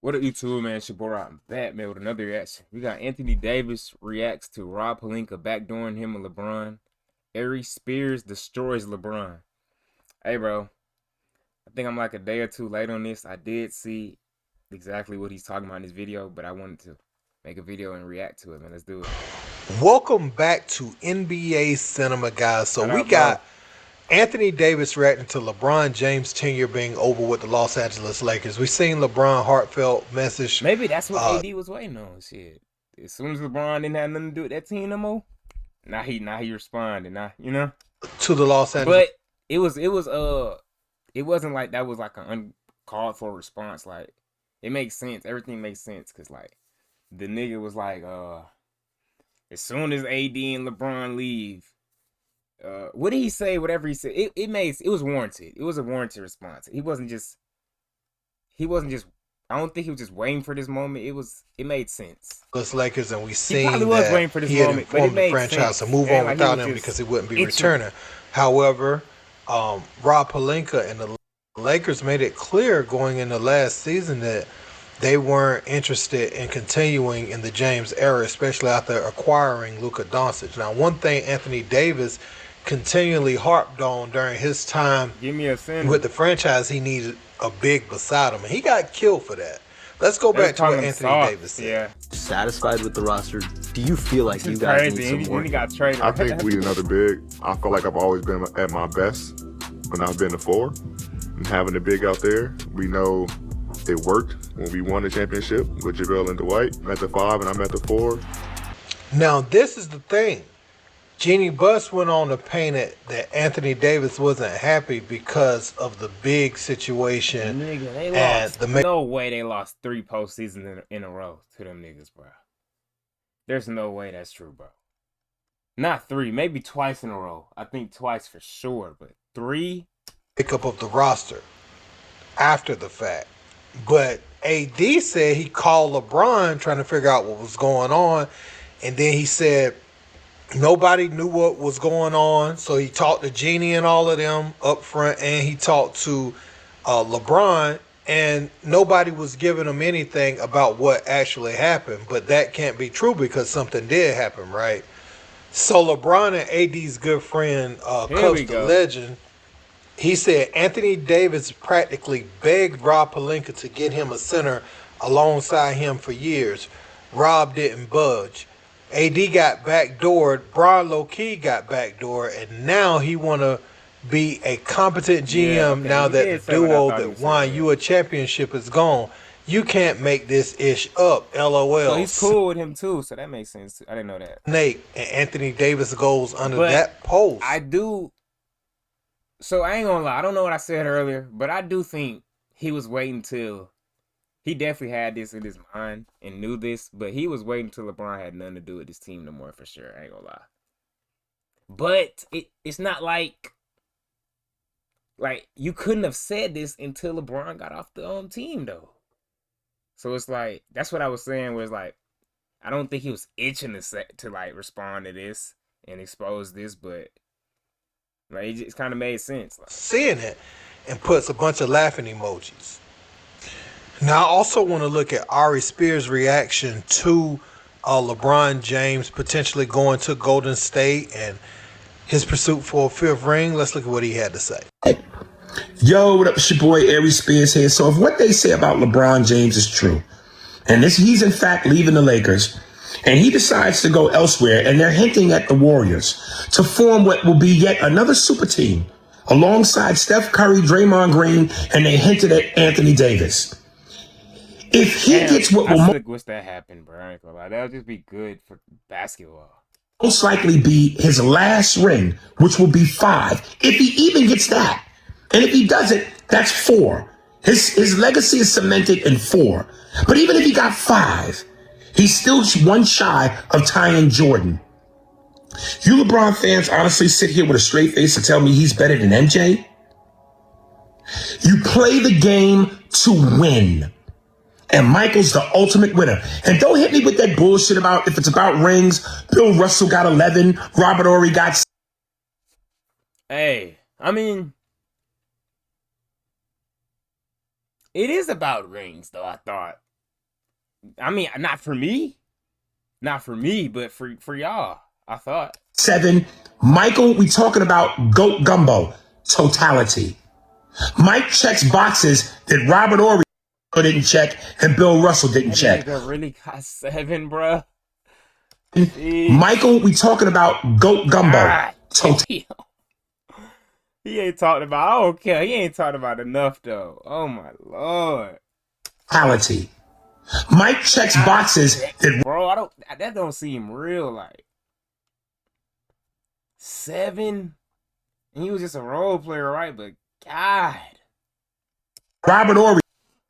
What up, YouTube, man? It's your boy, I'm back, man, with another reaction. We got Anthony Davis reacts to Rob Pelinka backdooring him and LeBron. Aries Spears destroys LeBron. Hey, bro, I think I'm like a day or two late on this. I did see exactly what he's talking about in this video, but I wanted to make a video and react to it, man. Let's do it. Welcome back to NBA Cinema, guys. So Shout we out, bro. got Anthony Davis reacting to LeBron James' tenure being over with the Los Angeles Lakers. We seen LeBron heartfelt message Maybe that's what AD was waiting on. Shit. As soon as LeBron didn't have nothing to do with that team no more, now he responded. Now, to the Los Angeles. But it wasn't like that was like an uncalled for response. Like, it makes sense. Everything makes sense because like the nigga was like, as soon as AD and LeBron leave, what did he say? Whatever he said, it was warranted. It was a warranted response. He wasn't just. I don't think he was just waiting for this moment. It made sense. Lakers, and we He seen probably was that waiting for this he had moment, but it informed the made franchise sense. to move And on like without him because he wouldn't be itching. returning. However, Rob Pelinka and the Lakers made it clear going into last season that they weren't interested in continuing in the James era, especially after acquiring Luka Doncic. Now, one thing Anthony Davis continually harped on during his time Give me a center. with the franchise, he needed a big beside him, and he got killed for that. Let's go back to what Anthony Davis said. Yeah. Satisfied with the roster? Do you feel like you guys need some more? He got traded. I think we need another big. I feel like I've always been at my best when I've been the four. And having a big out there, we know it worked when we won the championship with JaVale and Dwight. I'm at the 5 and I'm at the 4. Now, this is the thing. Jeannie Buss went on to paint it that Anthony Davis wasn't happy because of the big situation. Nigga, they and lost. No way they lost 3 postseasons in a row to them niggas, bro. There's no way that's true, bro. Not 3, maybe twice in a row. I think twice for sure, but 3? Pickup of the roster after the fact. But AD said he called LeBron trying to figure out what was going on, and then he said nobody knew what was going on, so he talked to Jeannie and all of them up front, and he talked to LeBron, and nobody was giving him anything about what actually happened. But that can't be true because something did happen, right? So LeBron and AD's good friend, Cuffs the Legend, he said Anthony Davis practically begged Rob Pelinka to get him a center alongside him for years. Rob didn't budge. AD got backdoored. Bron low-key got backdoored, and now he want to be a competent GM now that the duo that won you a championship is gone. You can't make this ish up, LOL. So he's cool with him too, so that makes sense. I didn't know that. Nate and Anthony Davis goes under that post. I do. So I ain't gonna lie, I don't know what I said earlier, but I do think he was waiting till he definitely had this in his mind and knew this, but he was waiting till LeBron had nothing to do with this team no more for sure. I ain't gonna lie. But it's not like you couldn't have said this until LeBron got off the team though. So it's like that's what I was saying. Where it's like I don't think he was itching to like respond to this and expose this, but like it just kind of made sense. Like, seeing it and puts a bunch of laughing emojis. Now I also want to look at Aries Spears' reaction to LeBron James potentially going to Golden State and his pursuit for a 5th ring. Let's look at what he had to say. Yo, what up? It's your boy Aries Spears here. So if what they say about LeBron James is true, and he's in fact leaving the Lakers, and he decides to go elsewhere, and they're hinting at the Warriors to form what will be yet another super team alongside Steph Curry, Draymond Green, and they hinted at Anthony Davis. If he gets what will wish that happened, bro. I ain't gonna lie. That would just be good for basketball. Most likely be his last ring, which will be 5, if he even gets that. And if he doesn't, that's 4. His legacy is cemented in 4. But even if he got 5, he's still one shy of tying Jordan. You LeBron fans honestly sit here with a straight face to tell me he's better than MJ? You play the game to win. And Michael's the ultimate winner. And don't hit me with that bullshit about if it's about rings, Bill Russell got 11, Robert Horry got... Hey, I mean, it is about rings, though, I thought. I mean, not for me, but for y'all. I thought 7. Michael, we talking about GOAT Gumbo. Totality. Mike checks boxes that Robert Ory didn't check and Bill Russell didn't that check. nigga really got 7, bro. Michael, we talking about GOAT Gumbo. God, he ain't talking about. I don't care. He ain't talking about enough though. Oh my lord. Totality. Mike checks boxes that Bro, that don't seem real. Like 7, and he was just a role player, right? But God, Robert Ory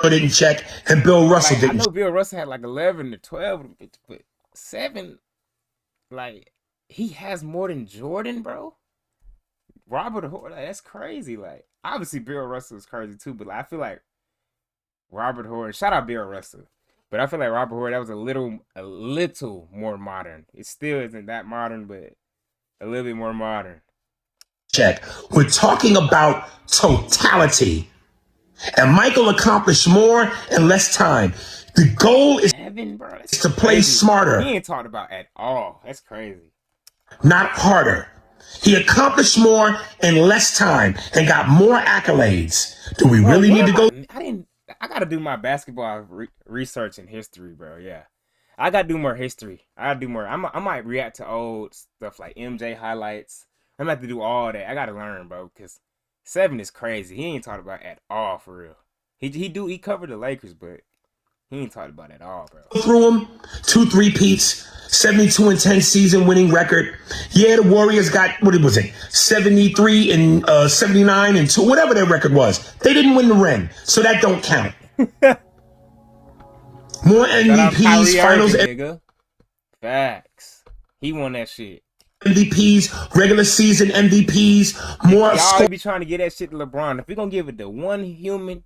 didn't check and Bill Russell like I didn't know Bill Russell had like 11 or 12, but 7, like he has more than Jordan, bro. Robert Horry, like, that's crazy. Like obviously Bill Russell is crazy too, but like, I feel like Robert Horry, shout out Bill Russell. But I feel like Robert Horry, that was a little more modern. It still isn't that modern, but a little bit more modern. check. We're talking about totality. And Michael accomplished more in less time. The goal is 7, bro. to play smarter. He ain't talked about at all. That's crazy. Not harder. He accomplished more in less time and got more accolades. Do we really need to go? I gotta do my basketball research and history, bro. Yeah, I gotta do more history. I gotta do more. I might react to old stuff like MJ highlights. I'm gonna have to do all that. I gotta learn, bro, because 7 is crazy. He ain't talked about at all for real. He covered the Lakers, but he ain't talked about it at all, bro. Through him, 2 3-peats, 72-10 season winning record. Yeah, the Warriors got, what was it, 73 and 79 and 2, whatever their record was. They didn't win the ring, so that don't count. More MVPs, finals nigga. Facts. He won that shit. MVPs, regular season MVPs, more. Y'all be trying to get that shit to LeBron. If we gonna give it to one human,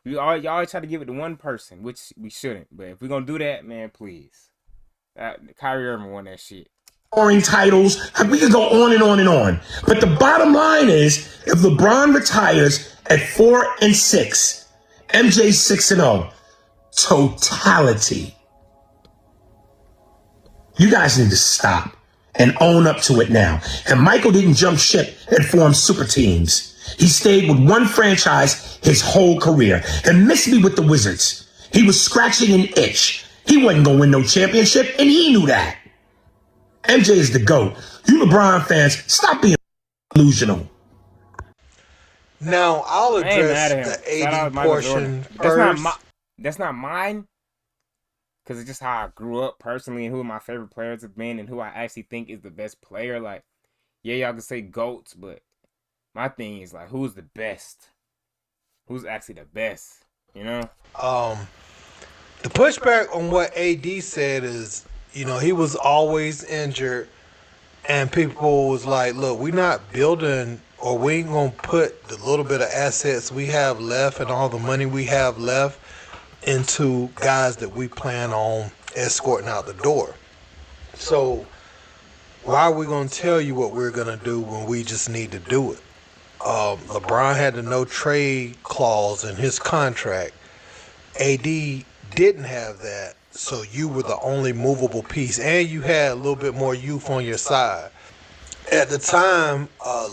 y'all try to give it to one person, which we shouldn't. But if we gonna do that, man, please. Kyrie Irving won that shit. Scoring titles. We can go on and on and on. But the bottom line is, if LeBron retires at 4-6, MJ 6-0, totality. You guys need to stop and own up to it now. And Michael didn't jump ship and form super teams. He stayed with one franchise his whole career and missed me with the Wizards. He was scratching an itch. He wasn't going to win no championship, and he knew that. MJ is the GOAT. You LeBron fans, stop being delusional. Now, I'll address the AD portion first. That's not mine. Because it's just how I grew up personally and who my favorite players have been and who I actually think is the best player. Like, yeah, y'all can say GOATs, but my thing is, like, who's the best? Who's actually the best? You know? The pushback on what AD said is, you know, he was always injured, and people was like, look, we're not building, or we ain't going to put the little bit of assets we have left and all the money we have left into guys that we plan on escorting out the door. So why are we going to tell you what we're going to do when we just need to do it? LeBron had the no trade clause in his contract. AD didn't have that, so you were the only movable piece, and you had a little bit more youth on your side. At the time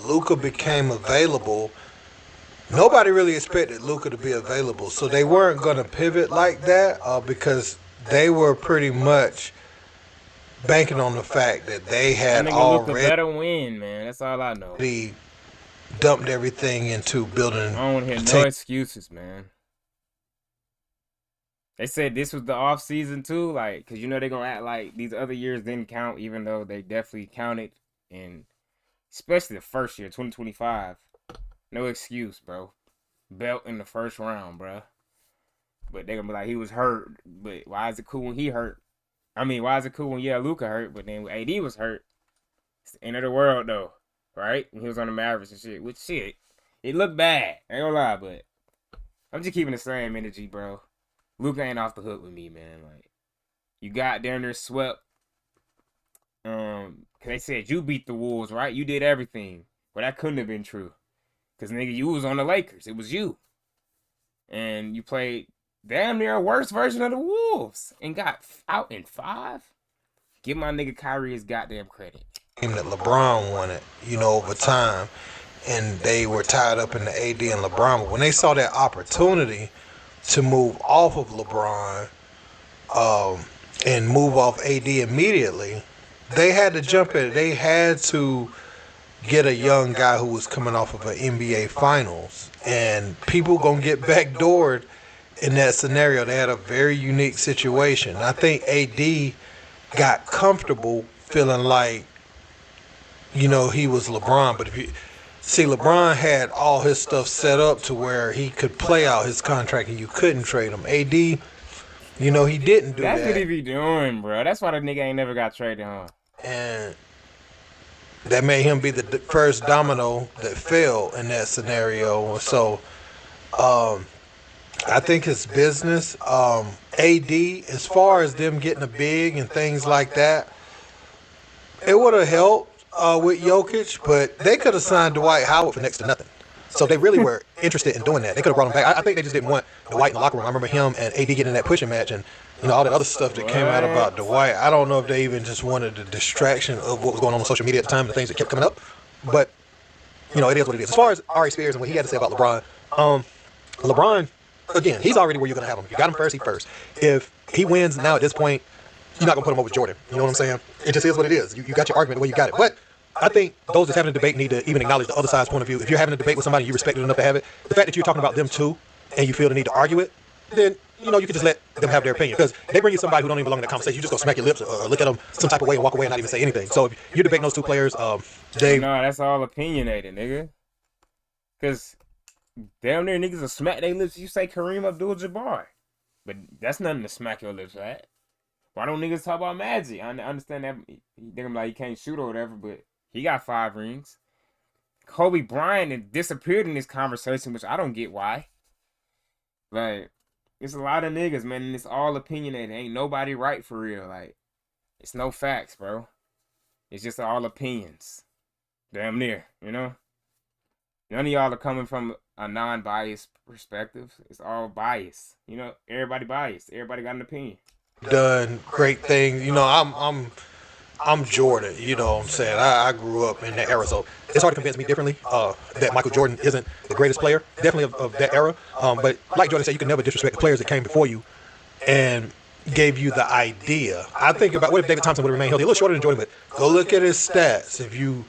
Luka became available, nobody really expected Luka to be available, so they weren't going to pivot like that because they were pretty much banking on the fact that they had already better win, man. That's all I know. Dumped everything into building. I don't want to hear no excuses, man. They said this was the off season too, like, because you know they're gonna act like these other years didn't count, even though they definitely counted, and especially the first year, 2025. No excuse, bro. Belt in the first round, bro. But they're gonna be like, he was hurt. But why is it cool when he hurt? I mean, why is it cool when Luka hurt, but then when AD was hurt? It's the end of the world though, right? And he was on the Mavericks and shit. Which shit, it looked bad. I ain't gonna lie, but I'm just keeping the same energy, bro. Luka ain't off the hook with me, man. Like, you got down there swept. Cause they said you beat the Wolves, right? You did everything. But that couldn't have been true. Cause nigga, you was on the Lakers. It was you. And you played damn near a worse version of the Wolves and got out in 5. Give my nigga Kyrie his goddamn credit. That LeBron won it, over time, and they were tied up in the AD and LeBron. But when they saw that opportunity to move off of LeBron and move off AD immediately, they had to jump at it. They had to get a young guy who was coming off of an NBA Finals, and people gonna get backdoored in that scenario. They had a very unique situation. I think AD got comfortable feeling like, he was LeBron. But if you see, LeBron had all his stuff set up to where he could play out his contract and you couldn't trade him. AD, he didn't do that. That's what he be doing, bro. That's why the nigga ain't never got traded, huh? And that made him be the first domino that fell in that scenario. So, I think his business, AD, as far as them getting a big and things like that, it would have helped with Jokic, but they could have signed Dwight Howard for next to nothing. So they really were interested in doing that. They could have brought him back. I think they just didn't want Dwight in the locker room. I remember him and AD getting in that pushing match and all the other stuff that came out about Dwight. I don't know if they even just wanted the distraction of what was going on social media at the time and the things that kept coming up. But, it is what it is. As far as Aries Spears and what he had to say about LeBron, LeBron, again, he's already where you're going to have him. If you got him first, he first. If he wins now at this point, you're not going to put him over Jordan. You know what I'm saying? It just is what it is. You got your argument the way you got it. But I think those that's having a debate need to even acknowledge the other side's point of view. If you're having a debate with somebody you respect it enough to have it, the fact that you're talking about them too and you feel the need to argue it, then, you can just let them have their opinion. Because they bring you somebody who don't even belong in the conversation. You just go smack your lips or look at them some type of way and walk away and not even say anything. So if you're debating those two players, Dave. No, that's all opinionated, nigga. Because damn near niggas will smack their lips if you say Kareem Abdul-Jabbar. But that's nothing to smack your lips at. Why don't niggas talk about Magic? I understand that they're like he can't shoot or whatever, but he got 5 rings. Kobe Bryant had disappeared in this conversation, which I don't get why. Like, it's a lot of niggas, man, and it's all opinionated. Ain't nobody right for real. Like, it's no facts, bro. It's just all opinions. Damn near, None of y'all are coming from a non-biased perspective. It's all biased. Everybody biased. Everybody got an opinion. Done great things. I'm Jordan. You know what I'm saying? I grew up in that era, so it's hard to convince me differently that Michael Jordan isn't the greatest player, definitely of that era. But like Jordan said, you can never disrespect the players that came before you and gave you the idea. I think about what if David Thompson would have remained healthy, a little shorter than Jordan, but go look at his stats. If you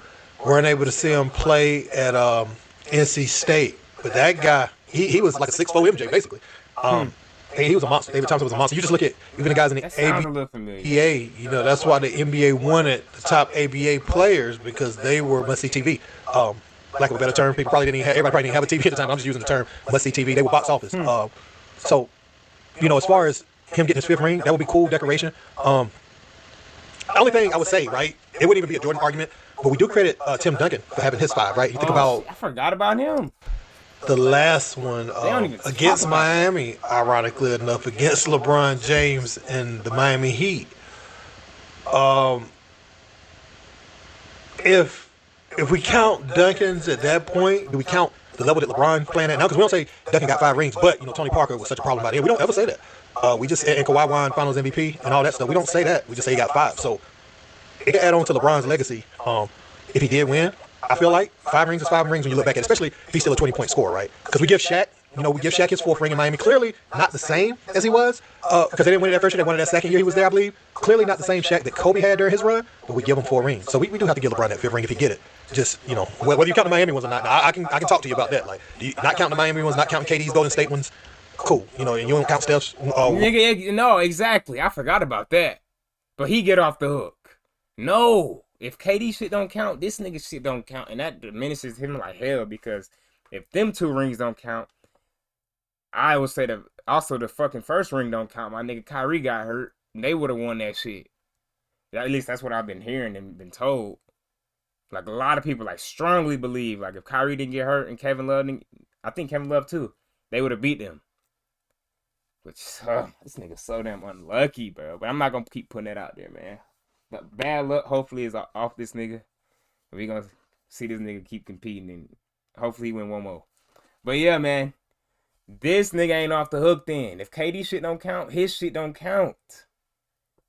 weren't able to see him play at NC State, but that guy, he was like a 6'4" MJ basically. He was a monster. David Thompson was a monster. You just look at even the guys in the ABA. That's why the NBA wanted the top ABA players because they were must-see TV. Lack of a better term, everybody probably didn't have a TV at the time. I'm just using the term must-see TV. They were box office. So, as far as him getting his 5th ring, that would be cool decoration. The only thing I would say, right, it wouldn't even be a Jordan argument, but we do credit Tim Duncan for having his 5, right? You think about I forgot about him. the last one against Miami, ironically enough, against LeBron James and the Miami Heat. If we count Duncan's at that point, do we count the level that LeBron playing at now? Because we don't say Duncan got 5 rings, but Tony Parker was such a problem about it. We don't ever say that. We just and Kawhi won Finals MVP and all that stuff. We don't say that. We just say he got 5. So it can add on to LeBron's legacy. If he did win, I feel like 5 rings is 5 rings when you look back at it, especially if he's still a 20-point scorer, right? Because we give Shaq his 4th ring in Miami. Clearly not the same as he was because they didn't win it that first year. They won it that second year he was there, I believe. Clearly not the same Shaq that Kobe had during his run, but we give him 4 rings. So we do have to give LeBron that 5th ring if he get it. Just, whether you count the Miami ones or not, I can talk to you about that. Like, not counting the Miami ones, not counting KD's Golden State ones, cool. And you don't count Steph's. Nigga, no, exactly. I forgot about that. But he get off the hook. No. If KD shit don't count, this nigga shit don't count. And that diminishes him like hell because if them 2 rings don't count, I would say that also the fucking 1st ring don't count. My nigga Kyrie got hurt. And they would have won that shit. At least that's what I've been hearing and been told. Like a lot of people like strongly believe like if Kyrie didn't get hurt and Kevin Love didn't, I think Kevin Love too, they would have beat them. Which this nigga so damn unlucky, bro. But I'm not gonna keep putting that out there, man. But bad luck hopefully is off this nigga. We gonna see this nigga keep competing and hopefully he win one more. But yeah, man. This nigga ain't off the hook then. If KD shit don't count, his shit don't count.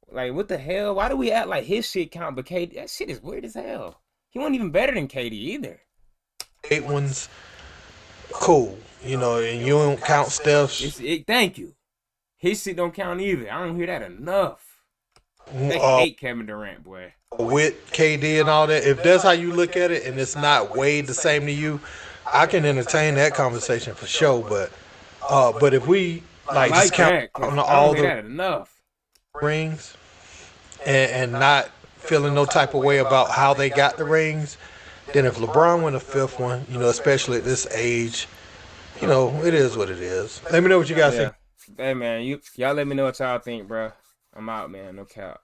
Like, what the hell? Why do we act like his shit count, but KD, that shit is weird as hell. He wasn't even better than KD either. 8 ones, cool. You know, and you don't count Steph's. Thank you. His shit don't count either. I don't hear that enough. They hate Kevin Durant, boy. With KD and all that. If that's how you look at it and it's not weighed the same to you, I can entertain that conversation for sure. But if we like just count on all the enough rings and not feeling no type of way about how they got the rings, then if LeBron win a 5th one, you know, especially at this age, you know, it is what it is. Let me know what you guys think. Hey man, y'all let me know what y'all think, bro. I'm out, man. No cap.